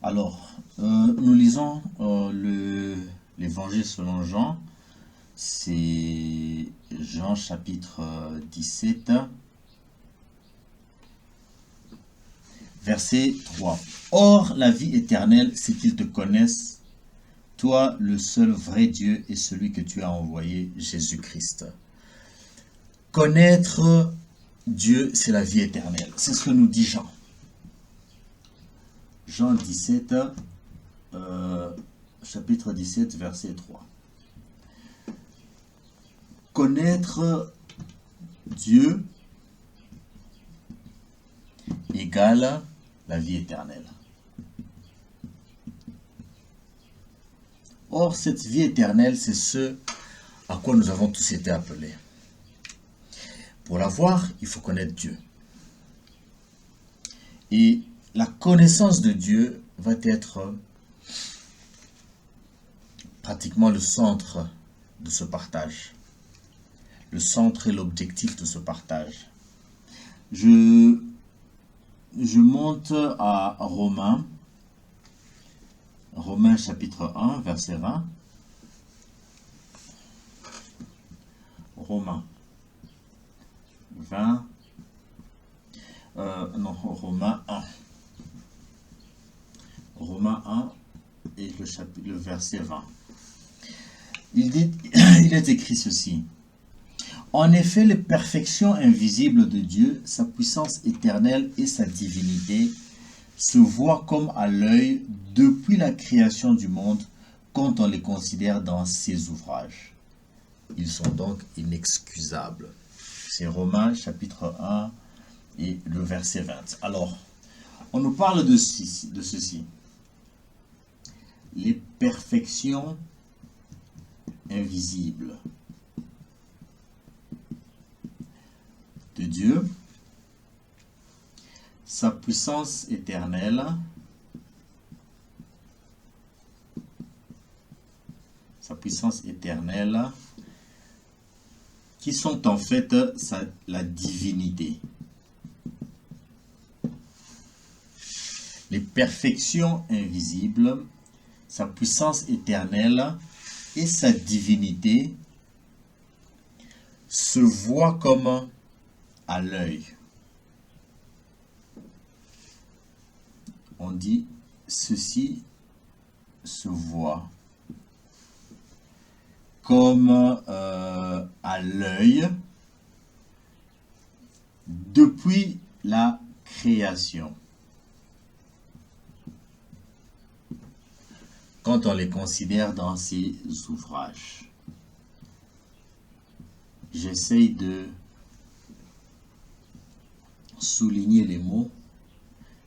Alors, nous lisons l'évangile selon Jean. C'est Jean chapitre 17, verset 3. Or, la vie éternelle, c'est qu'ils te connaissent, toi, le seul vrai Dieu et celui que tu as envoyé, Jésus-Christ. Connaître Dieu, c'est la vie éternelle. C'est ce que nous dit Jean. Jean 17, chapitre 17, verset 3. Connaître Dieu égale la vie éternelle. Or, cette vie éternelle, c'est ce à quoi nous avons tous été appelés. Pour l'avoir, il faut connaître Dieu. Et la connaissance de Dieu va être pratiquement le centre de ce partage. Le centre et l'objectif de ce partage. Je monte à Romains chapitre 1, verset 20. Romains 20. Romains 1. Romains 1 et le verset 20. Il est écrit ceci. En effet, les perfections invisibles de Dieu, sa puissance éternelle et sa divinité se voient comme à l'œil depuis la création du monde quand on les considère dans ses ouvrages. Ils sont donc inexcusables. C'est Romains chapitre 1 et le verset 20. Alors, on nous parle de ceci. Les perfections invisibles de Dieu, sa puissance éternelle, qui sont en fait la divinité. Les perfections invisibles, sa puissance éternelle et sa divinité se voient comme à l'œil. On dit ceci se voit comme à l'œil depuis la création. Quand on les considère dans ses ouvrages. J'essaye de souligner les mots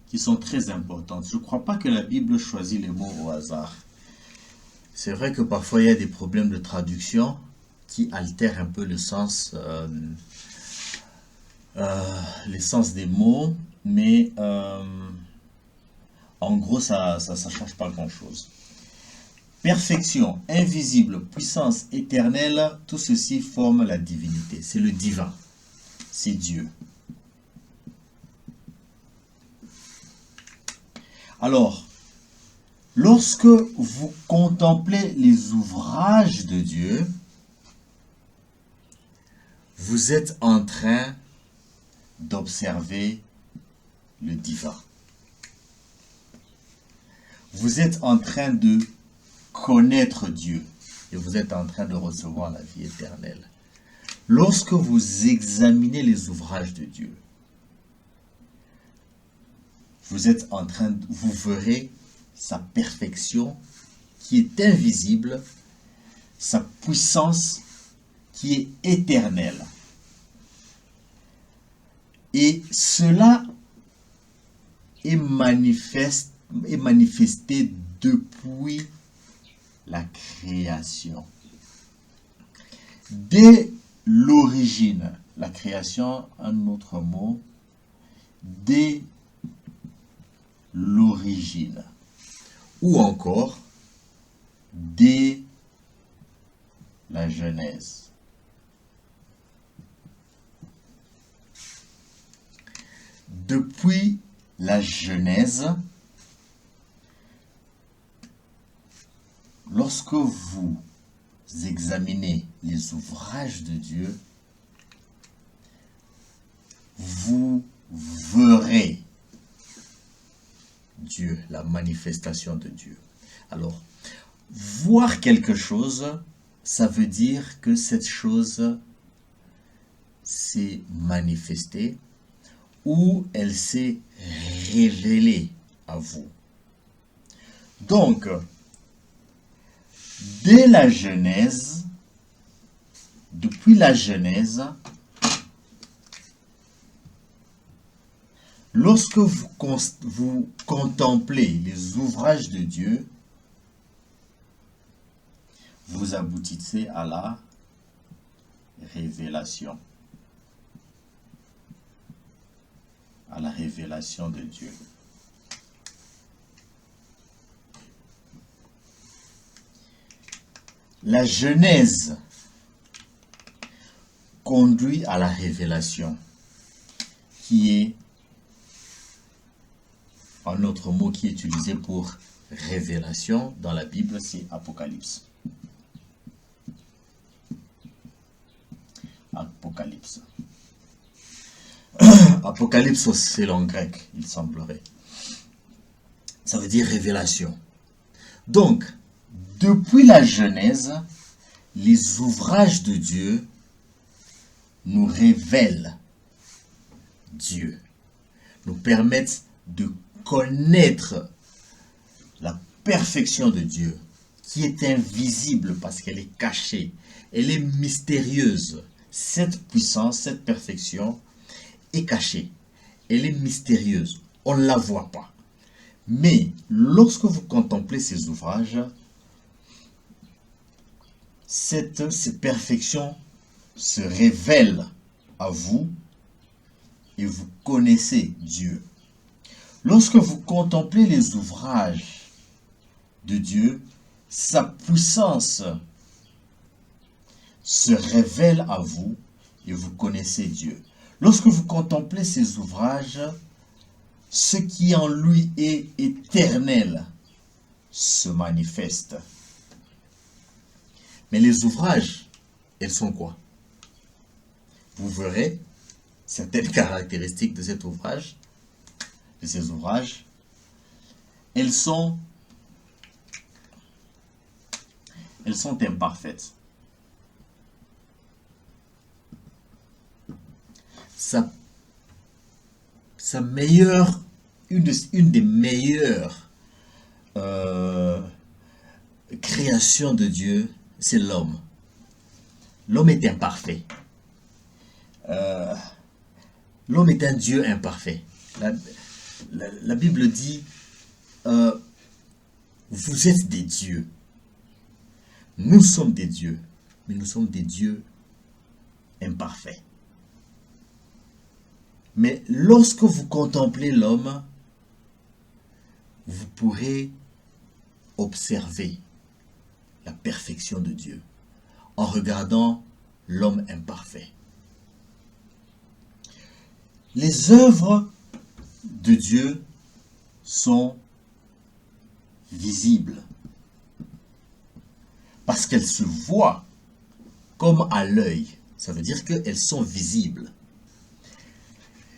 qui sont très importants. Je ne crois pas que la Bible choisit les mots au hasard. C'est vrai que parfois il y a des problèmes de traduction qui altèrent un peu le sens des mots, mais en gros ça change pas grand-chose. Perfection, invisible, puissance éternelle, tout ceci forme la divinité. C'est le divin, c'est Dieu. Alors, lorsque vous contemplez les ouvrages de Dieu, vous êtes en train d'observer le divin. Vous êtes en train de connaître Dieu et vous êtes en train de recevoir la vie éternelle. Lorsque vous examinez les ouvrages de Dieu, vous verrez sa perfection qui est invisible, sa puissance qui est éternelle. Et cela est manifesté depuis la création. Dès l'origine, la création, un autre mot, dès l'origine, ou encore dès la Genèse. Depuis la Genèse, lorsque vous examinez les ouvrages de Dieu, vous verrez Dieu, la manifestation de Dieu. Alors, voir quelque chose, ça veut dire que cette chose s'est manifestée ou elle s'est révélée à vous. Donc, dès la Genèse, depuis la Genèse, lorsque vous contemplez les ouvrages de Dieu, vous aboutissez à la révélation. À la révélation de Dieu. La Genèse conduit à la révélation, qui est un autre mot qui est utilisé pour révélation dans la Bible, c'est Apocalypse. Apocalypse. Apocalypse, c'est en grec, il semblerait. Ça veut dire révélation. Donc, depuis la Genèse, les ouvrages de Dieu nous révèlent Dieu, nous permettent de connaître la perfection de Dieu, qui est invisible parce qu'elle est cachée, elle est mystérieuse. Cette puissance, cette perfection est cachée, elle est mystérieuse, on ne la voit pas. Mais lorsque vous contemplez ces ouvrages, cette perfection se révèle à vous et vous connaissez Dieu. Lorsque vous contemplez les ouvrages de Dieu, sa puissance se révèle à vous et vous connaissez Dieu. Lorsque vous contemplez ces ouvrages, ce qui en lui est éternel se manifeste. Mais les ouvrages, elles sont quoi? Vous verrez certaines caractéristiques de cet ouvrage, de ces ouvrages. Elles sont imparfaites. Sa meilleure, une des meilleures créations de Dieu, c'est l'homme. L'homme est imparfait. L'homme est un Dieu imparfait. La Bible dit, vous êtes des dieux. Nous sommes des dieux, mais nous sommes des dieux imparfaits. Mais lorsque vous contemplez l'homme, vous pourrez observer la perfection de Dieu en regardant l'homme imparfait. Les œuvres de Dieu sont visibles parce qu'elles se voient comme à l'œil. Ça veut dire qu'elles sont visibles.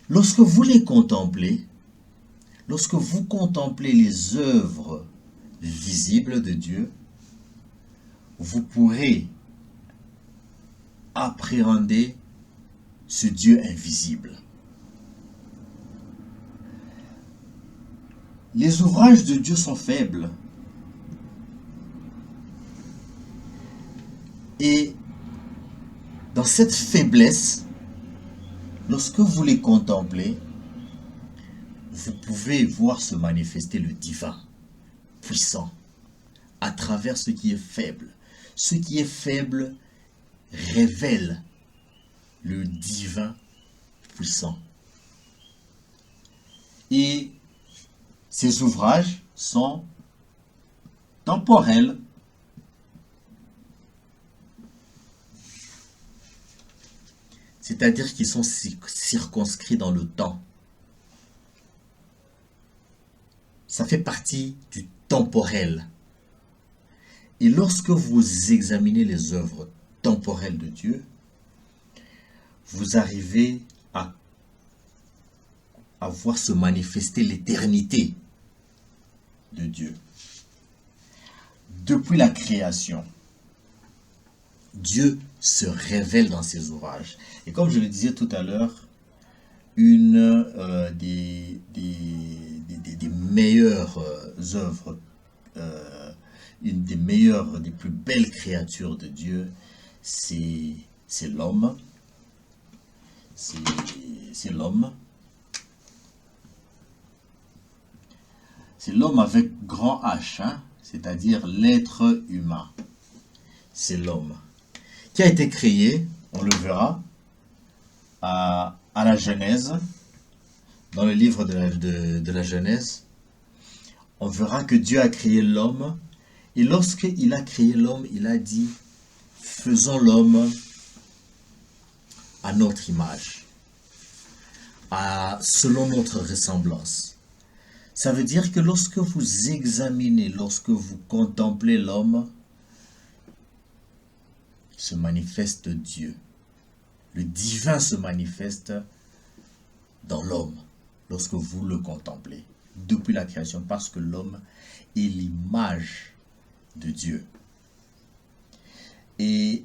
Lorsque vous les contemplez, lorsque vous contemplez les œuvres visibles de Dieu, vous pourrez appréhender ce Dieu invisible. Les ouvrages de Dieu sont faibles. Et dans cette faiblesse, lorsque vous les contemplez, vous pouvez voir se manifester le divin, puissant, à travers ce qui est faible. Ce qui est faible révèle le divin puissant. Et ces ouvrages sont temporels. C'est-à-dire qu'ils sont circonscrits dans le temps. Ça fait partie du temporel. Et lorsque vous examinez les œuvres temporelles de Dieu, vous arrivez à voir se manifester l'éternité de Dieu. Depuis la création, Dieu se révèle dans ses ouvrages. Et comme je le disais tout à l'heure, une des meilleures œuvres, une des meilleures, des plus belles créatures de Dieu, c'est l'homme. C'est l'homme. C'est l'homme avec grand H, hein, c'est-à-dire l'être humain. C'est l'homme qui a été créé, on le verra, à la Genèse, dans le livre de la Genèse. On verra que Dieu a créé l'homme, et lorsqu'il a créé l'homme, il a dit, faisons l'homme à notre image, selon notre ressemblance. Ça veut dire que lorsque vous examinez, lorsque vous contemplez l'homme, se manifeste Dieu. Le divin se manifeste dans l'homme lorsque vous le contemplez, depuis la création, parce que l'homme est l'image de Dieu. Et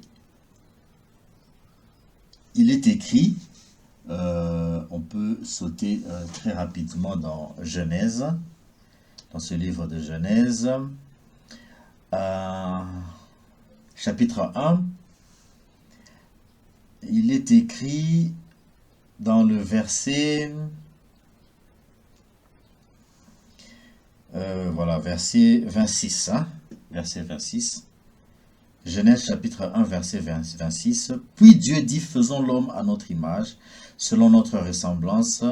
il est écrit, on peut sauter très rapidement dans Genèse, dans ce livre de Genèse, chapitre 1, il est écrit dans le verset, verset 26, hein, verset 26, Genèse chapitre 1, verset 26. Puis Dieu dit, faisons l'homme à notre image, selon notre ressemblance,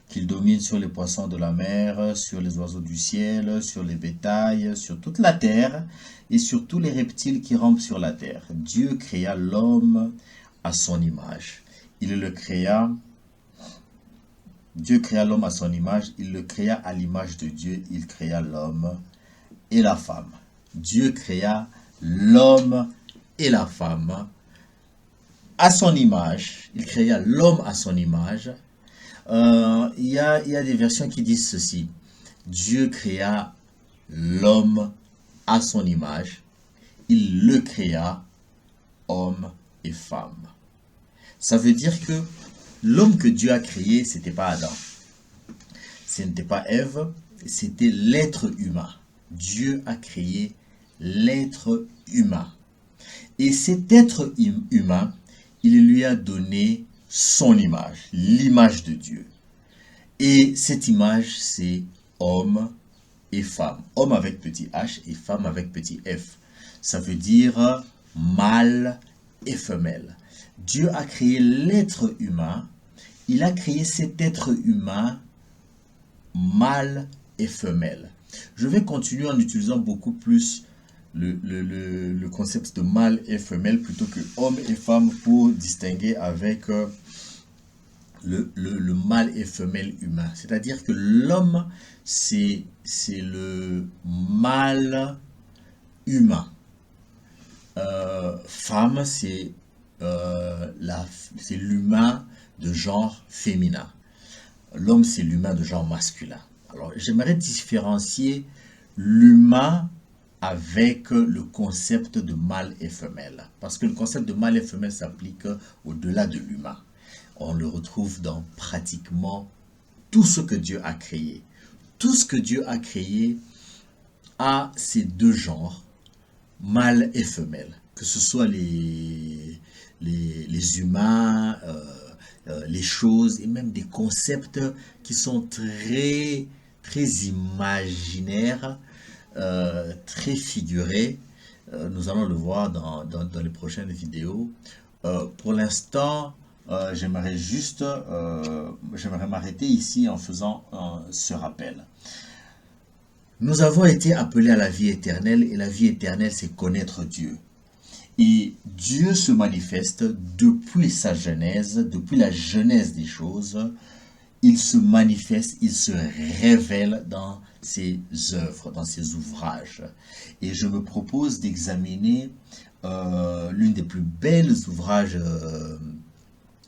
qu'il domine sur les poissons de la mer, sur les oiseaux du ciel, sur les bétails, sur toute la terre, et sur tous les reptiles qui rampent sur la terre. Dieu créa l'homme à son image. Dieu créa l'homme à son image, il le créa à l'image de Dieu, il créa l'homme et la femme. Dieu créa l'homme et la femme à son image. Il créa l'homme à son image. Il y a des versions qui disent ceci. Dieu créa l'homme à son image. Il le créa homme et femme. Ça veut dire que l'homme que Dieu a créé, ce n'était pas Adam. Ce n'était pas Ève, c'était l'être humain. Dieu a créé l'être humain. Et cet être humain, il lui a donné son image, l'image de Dieu. Et cette image, c'est homme et femme. Homme avec petit h et femme avec petit f. Ça veut dire mâle et femelle. Dieu a créé l'être humain. Il a créé cet être humain mâle et femelle. Je vais continuer en utilisant beaucoup plus le concept de mâle et femelle plutôt que homme et femme pour distinguer avec le mâle et femelle humain. C'est-à-dire que l'homme, c'est le mâle humain. Femme, c'est l'humain de genre féminin. L'homme, c'est l'humain de genre masculin. Alors, j'aimerais différencier l'humain avec le concept de mâle et femelle. Parce que le concept de mâle et femelle s'applique au-delà de l'humain. On le retrouve dans pratiquement tout ce que Dieu a créé. Tout ce que Dieu a créé a ces deux genres, mâle et femelle. Que ce soit les humains, les choses et même des concepts qui sont très imaginaires, très figurés. Nous allons le voir dans les prochaines vidéos. Pour l'instant, j'aimerais m'arrêter ici en faisant ce rappel. Nous avons été appelés à la vie éternelle et la vie éternelle, c'est connaître Dieu. Et Dieu se manifeste depuis sa genèse, depuis la genèse des choses. il se manifeste, il se révèle dans ses œuvres, dans ses ouvrages. Et je me propose d'examiner l'une des plus belles ouvrages,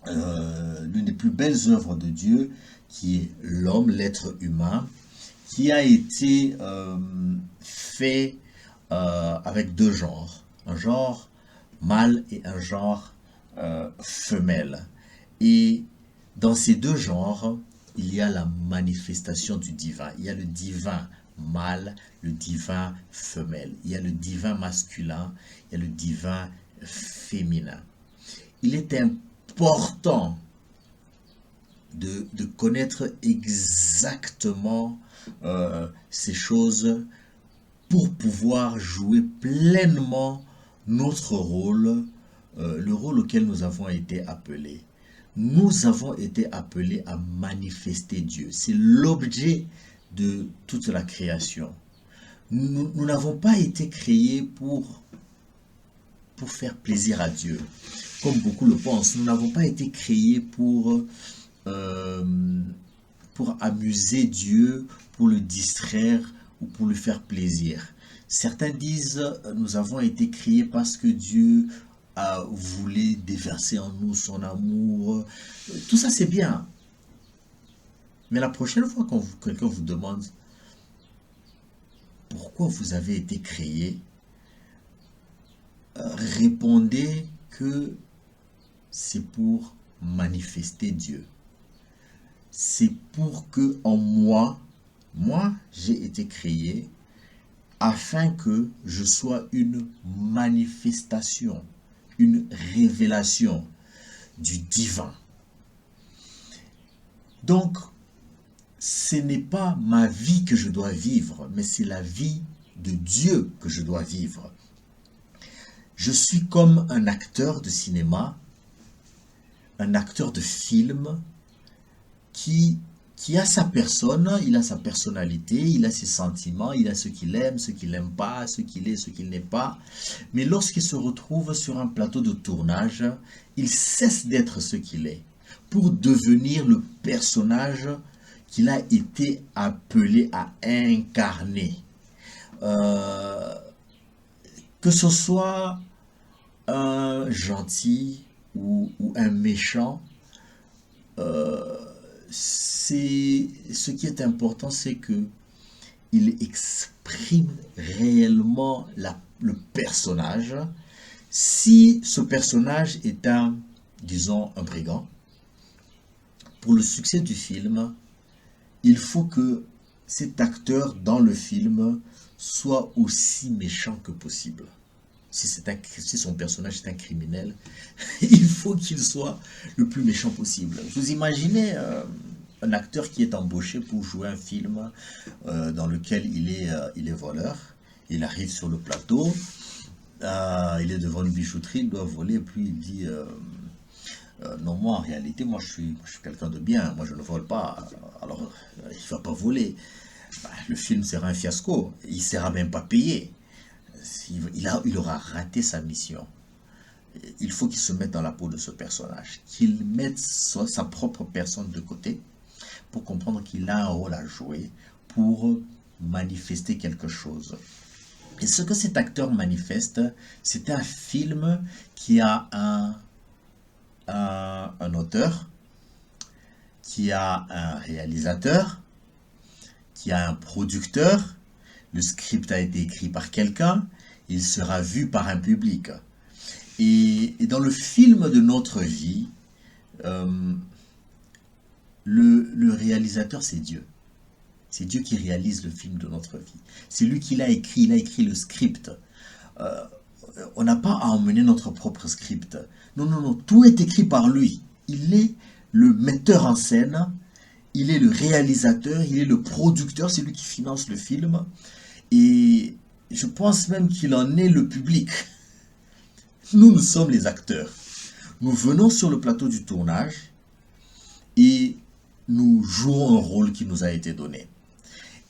l'une des plus belles œuvres de Dieu, qui est l'homme, l'être humain, qui a été fait avec deux genres, un genre mâle et un genre femelle. Et dans ces deux genres, il y a la manifestation du divin. Il y a le divin mâle, le divin femelle. Il y a le divin masculin, il y a le divin féminin. Il est important de connaître exactement ces choses pour pouvoir jouer pleinement notre rôle, le rôle auquel nous avons été appelés. Nous avons été appelés à manifester Dieu. C'est l'objet de toute la création. Nous n'avons pas été créés pour faire plaisir à Dieu, comme beaucoup le pensent. Nous n'avons pas été créés pour amuser Dieu, pour le distraire ou pour lui faire plaisir. Certains disent, nous avons été créés parce que Dieu voulait déverser en nous son amour. Tout ça, c'est bien. Mais la prochaine fois que quelqu'un vous demande pourquoi vous avez été créé, répondez que c'est pour manifester Dieu. C'est pour que en moi, j'ai été créé afin que je sois une manifestation, une révélation du divin. Donc, ce n'est pas ma vie que je dois vivre, mais c'est la vie de Dieu que je dois vivre. Je suis comme un acteur de cinéma, un acteur de film qui a sa personne, il a sa personnalité, il a ses sentiments, il a ce qu'il aime, ce qu'il n'aime pas, ce qu'il est, ce qu'il n'est pas. Mais lorsqu'il se retrouve sur un plateau de tournage, il cesse d'être ce qu'il est pour devenir le personnage qu'il a été appelé à incarner. Que ce soit un gentil ou un méchant, ce qui est important, c'est que il exprime réellement le personnage. Si ce personnage est disons, un brigand, pour le succès du film, il faut que cet acteur dans le film soit aussi méchant que possible. Si son personnage est un criminel, il faut qu'il soit le plus méchant possible. Vous imaginez un acteur qui est embauché pour jouer un film dans lequel il est voleur. Il arrive sur le plateau, il est devant une bijouterie, il doit voler, puis il dit non, moi en réalité, je suis quelqu'un de bien, moi je ne vole pas, alors il ne va pas voler. Le film sera un fiasco, il ne sera même pas payé. Il aura raté sa mission. Il faut qu'il se mette dans la peau de ce personnage, qu'il mette sa propre personne de côté pour comprendre qu'il a un rôle à jouer pour manifester quelque chose. Et ce que cet acteur manifeste, c'est un film qui a un auteur, qui a un réalisateur, qui a un producteur. Le script a été écrit par quelqu'un, il sera vu par un public. Et dans le film de notre vie, le réalisateur, c'est Dieu. C'est Dieu qui réalise le film de notre vie. C'est lui qui l'a écrit, il a écrit le script. On n'a pas à emmener notre propre script. Non, tout est écrit par lui. Il est le metteur en scène, il est le réalisateur, il est le producteur, c'est lui qui finance le film. Et je pense même qu'il en est le public. Nous sommes les acteurs. Nous venons sur le plateau du tournage et nous jouons un rôle qui nous a été donné.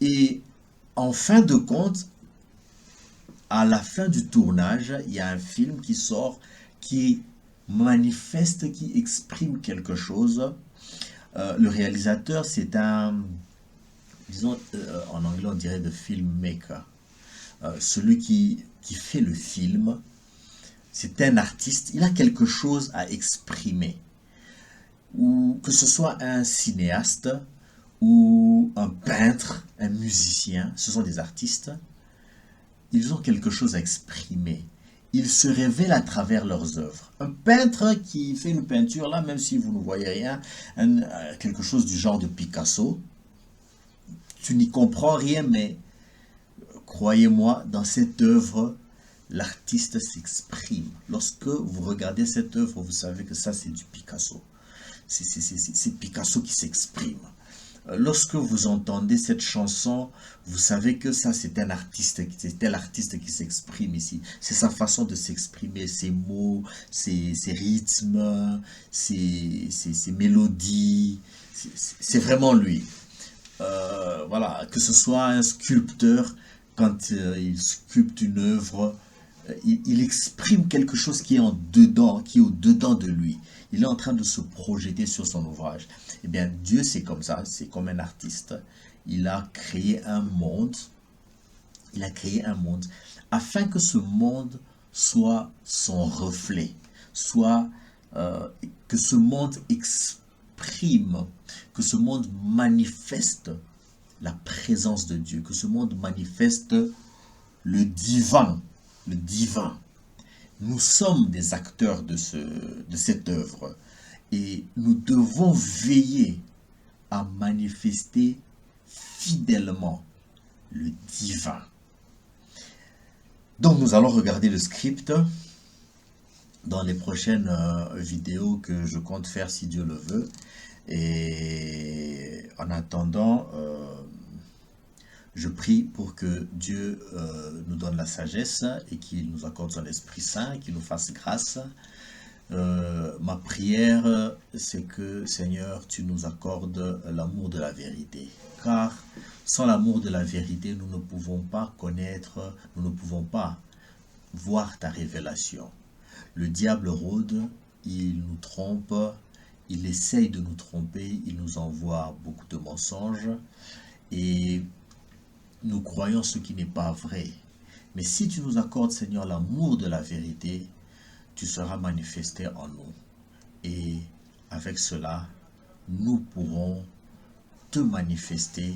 Et en fin de compte, à la fin du tournage, il y a un film qui sort, qui manifeste, qui exprime quelque chose. Le réalisateur, c'est un, disons, en anglais on dirait de filmmaker. Celui qui fait le film, c'est un artiste, il a quelque chose à exprimer. Ou que ce soit un cinéaste, ou un peintre, un musicien, ce sont des artistes, ils ont quelque chose à exprimer. Ils se révèlent à travers leurs œuvres. Un peintre qui fait une peinture, là, même si vous ne voyez rien, quelque chose du genre de Picasso, tu n'y comprends rien, mais croyez-moi, dans cette œuvre, l'artiste s'exprime. Lorsque vous regardez cette œuvre, vous savez que ça, c'est du Picasso. C'est Picasso qui s'exprime. Lorsque vous entendez cette chanson, vous savez que ça, c'est un artiste, c'était l'artiste qui s'exprime ici. C'est sa façon de s'exprimer, ses mots, ses rythmes, ses mélodies. C'est vraiment lui. Voilà, que ce soit un sculpteur, quand il sculpte une œuvre, il exprime quelque chose qui est en dedans, qui est au-dedans de lui. Il est en train de se projeter sur son ouvrage. Eh bien, Dieu, c'est comme ça, c'est comme un artiste. Il a créé un monde, il a créé un monde afin que ce monde soit son reflet, soit que ce monde exprime, que ce monde manifeste la présence de Dieu, que ce monde manifeste le divin, le divin. Nous sommes des acteurs de cette œuvre et nous devons veiller à manifester fidèlement le divin. Donc nous allons regarder le script dans les prochaines vidéos que je compte faire si Dieu le veut. Et en attendant, je prie pour que Dieu nous donne la sagesse et qu'il nous accorde son Esprit Saint, qu'il nous fasse grâce. Ma prière, c'est que, Seigneur, tu nous accordes l'amour de la vérité. Car sans l'amour de la vérité, nous ne pouvons pas connaître, nous ne pouvons pas voir ta révélation. Le diable rôde, il nous trompe, il essaye de nous tromper, il nous envoie beaucoup de mensonges et nous croyons ce qui n'est pas vrai. Mais si tu nous accordes, Seigneur, l'amour de la vérité, tu seras manifesté en nous. Et avec cela, nous pourrons te manifester,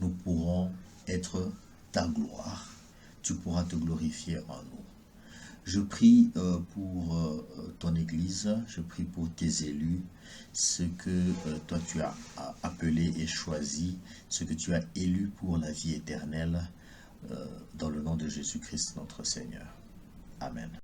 nous pourrons être ta gloire. Tu pourras te glorifier en nous. Je prie pour ton Église, je prie pour tes élus, ce que toi tu as appelé et choisi, ce que tu as élu pour la vie éternelle, dans le nom de Jésus-Christ notre Seigneur. Amen.